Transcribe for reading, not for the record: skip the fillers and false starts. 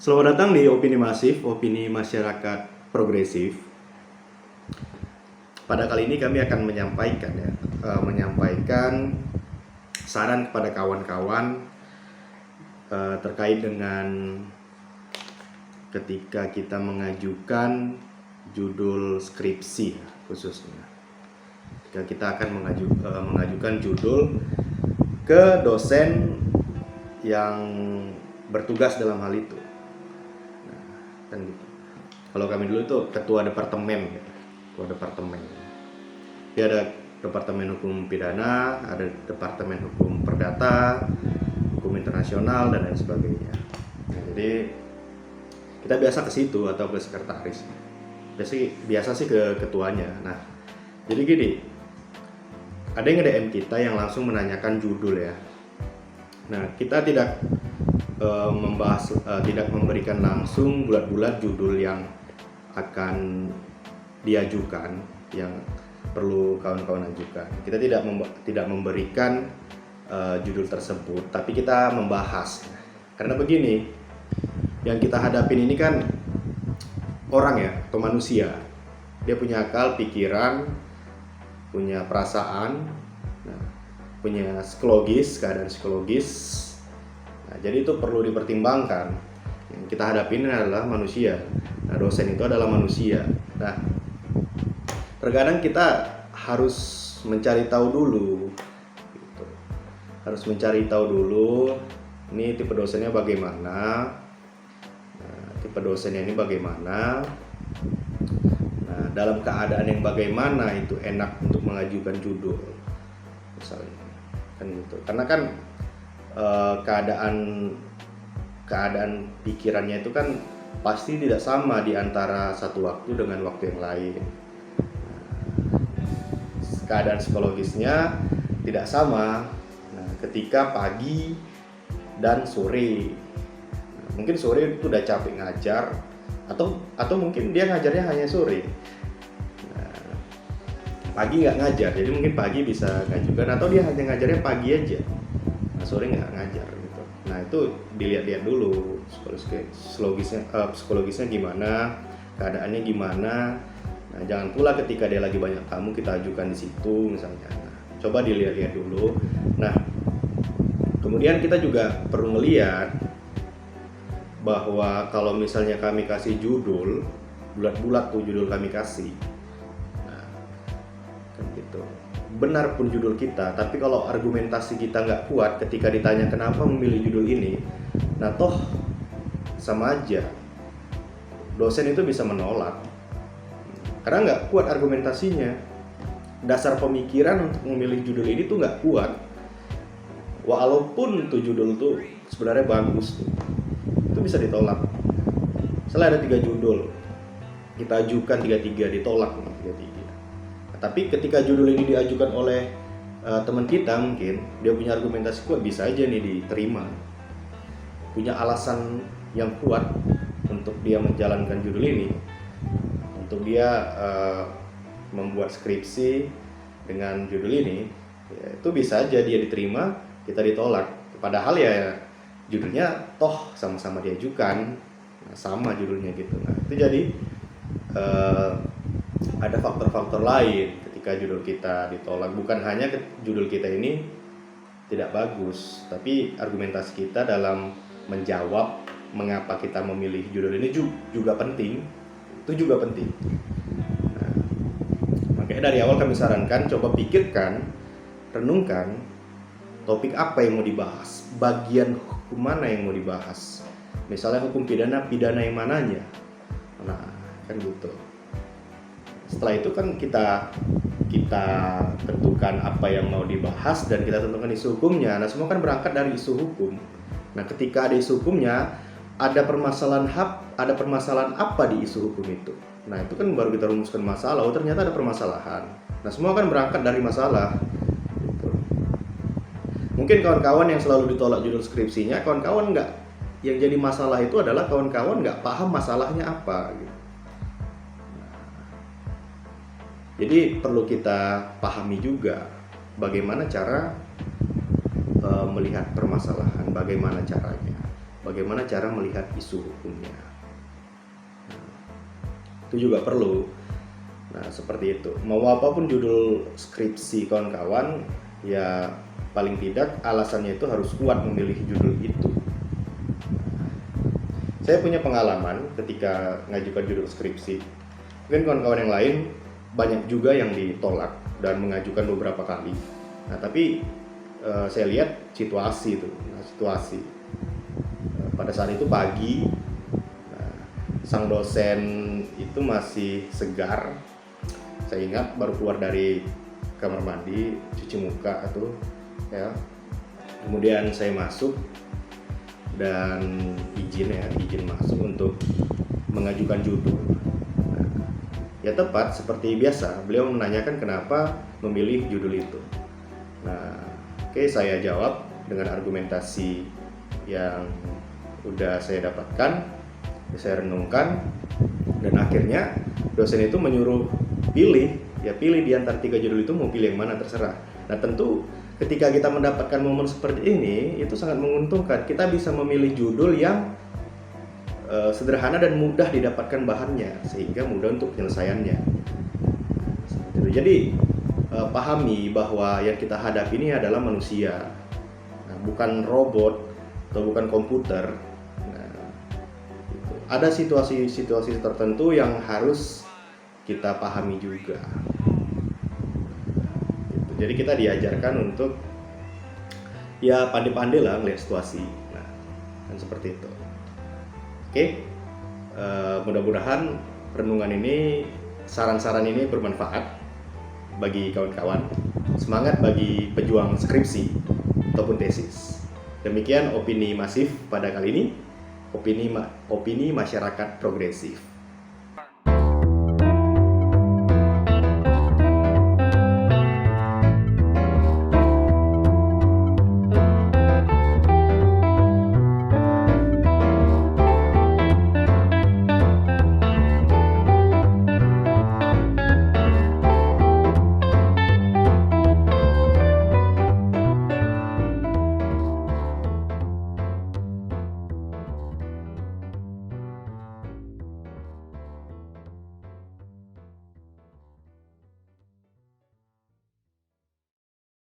Selamat datang di Opini Masif, opini masyarakat progresif. Pada kali ini kami akan menyampaikan saran kepada kawan-kawan terkait dengan ketika kita mengajukan judul skripsi khususnya. Ketika kita akan mengajukan judul ke dosen yang bertugas dalam hal itu. Kan gitu. Kalau kami dulu itu ketua departemen, ketua departemen. Dia ada departemen hukum pidana, ada departemen hukum perdata, hukum internasional dan lain sebagainya. Nah, jadi kita biasa ke situ atau ke sekretaris. Biasa sih ke ketuanya. Nah, jadi gini, ada yang nge-DM kita yang langsung menanyakan judul ya. Nah, kita tidak tidak memberikan langsung bulat-bulat judul yang akan diajukan, yang perlu kawan-kawan ajukan. Kita tidak memberikan judul tersebut, tapi kita membahas. Karena begini, yang kita hadapin ini kan orang ya, atau manusia. Dia punya akal, pikiran, punya perasaan, punya psikologis, keadaan psikologis. Nah, jadi itu perlu dipertimbangkan. Yang kita hadapi ini adalah manusia. Nah, dosen itu adalah manusia. Nah, terkadang kita harus mencari tahu dulu. Gitu. Harus mencari tahu dulu. Ini tipe dosennya bagaimana. Nah, tipe dosennya ini bagaimana. Nah, dalam keadaan yang bagaimana itu enak untuk mengajukan judul. Misalnya, kan gitu. Karena kan keadaan pikirannya itu kan pasti tidak sama di antara satu waktu dengan waktu yang lain. Keadaan psikologisnya tidak sama. Nah, ketika pagi dan sore, mungkin sore itu udah capek ngajar, atau mungkin dia ngajarnya hanya sore. Nah, pagi nggak ngajar, jadi mungkin pagi bisa ngajukan, atau dia hanya ngajarnya pagi aja. Sore nggak ngajar gitu. Nah, itu dilihat-lihat dulu psikologisnya gimana, keadaannya gimana. Nah, jangan pula ketika dia lagi banyak tamu kita ajukan di situ misalnya. Nah, coba dilihat-lihat dulu. Nah, kemudian kita juga perlu melihat bahwa kalau misalnya kami kasih judul bulat-bulat tuh judul kami kasih. Nah, kan gitu. Benar pun judul kita, tapi kalau argumentasi kita nggak kuat ketika ditanya kenapa memilih judul ini, nah toh sama aja, dosen itu bisa menolak karena nggak kuat argumentasinya. Dasar pemikiran untuk memilih judul ini tuh nggak kuat, walaupun tuh judul tuh sebenarnya bagus tuh, itu bisa ditolak. Misalnya ada 3 judul, kita ajukan 3-3, ditolak 3-3. Tapi ketika judul ini diajukan oleh teman kita, mungkin dia punya argumentasi kuat, bisa aja nih diterima. Punya alasan yang kuat untuk dia menjalankan judul ini, untuk dia membuat skripsi dengan judul ini, ya, itu bisa aja dia diterima, kita ditolak. Padahal ya judulnya toh sama-sama diajukan, sama judulnya gitu. Nah, itu jadi ada faktor-faktor lain ketika judul kita ditolak. Bukan hanya judul kita ini tidak bagus, tapi argumentasi kita dalam menjawab mengapa kita memilih judul ini juga penting. Itu juga penting. Nah, makanya dari awal kami sarankan coba pikirkan, renungkan topik apa yang mau dibahas, bagian hukum mana yang mau dibahas. Misalnya hukum pidana yang mananya. Nah, kan gitu. Setelah itu kan kita tentukan apa yang mau dibahas dan kita tentukan isu hukumnya. Nah, semua kan berangkat dari isu hukum. Nah, ketika ada isu hukumnya, ada permasalahan apa di isu hukum itu. Nah, itu kan baru kita rumuskan masalah. Oh, ternyata ada permasalahan. Nah, semua kan berangkat dari masalah. Gitu. Mungkin kawan-kawan yang selalu ditolak judul skripsinya, kawan-kawan nggak, yang jadi masalah itu adalah kawan-kawan nggak paham masalahnya apa. Gitu. Jadi perlu kita pahami juga bagaimana cara melihat permasalahan, bagaimana caranya. bagaimana cara melihat isu hukumnya. Nah, itu juga perlu. Nah, seperti itu. Mau apapun judul skripsi kawan-kawan, ya paling tidak alasannya itu harus kuat memilih judul itu. Saya punya pengalaman ketika ngajukan judul skripsi. Mungkin kawan-kawan yang lain banyak juga yang ditolak dan mengajukan beberapa kali. Nah, tapi saya lihat situasi itu. Pada saat itu pagi, sang dosen itu masih segar. Saya ingat baru keluar dari kamar mandi, cuci muka tuh, ya. Kemudian saya masuk dan izin masuk untuk mengajukan judul. Nah, ya tepat seperti biasa, beliau menanyakan kenapa memilih judul itu. Nah, oke, saya jawab dengan argumentasi yang udah saya dapatkan, saya renungkan, dan akhirnya dosen itu menyuruh pilih di antara 3 judul itu, mau pilih yang mana terserah. Nah, tentu ketika kita mendapatkan momen seperti ini, itu sangat menguntungkan. Kita bisa memilih judul yang sederhana dan mudah didapatkan bahannya, sehingga mudah untuk penyelesaiannya. Jadi pahami bahwa yang kita hadapi ini adalah manusia, bukan robot atau bukan komputer. Nah, ada situasi-situasi tertentu yang harus kita pahami juga. Jadi kita diajarkan untuk ya pandai-pandai lah melihat situasi. Nah, kan seperti itu. Oke, mudah-mudahan renungan ini, saran-saran ini bermanfaat bagi kawan-kawan. Semangat bagi pejuang skripsi ataupun tesis. Demikian opini masif pada kali ini, opini masyarakat progresif.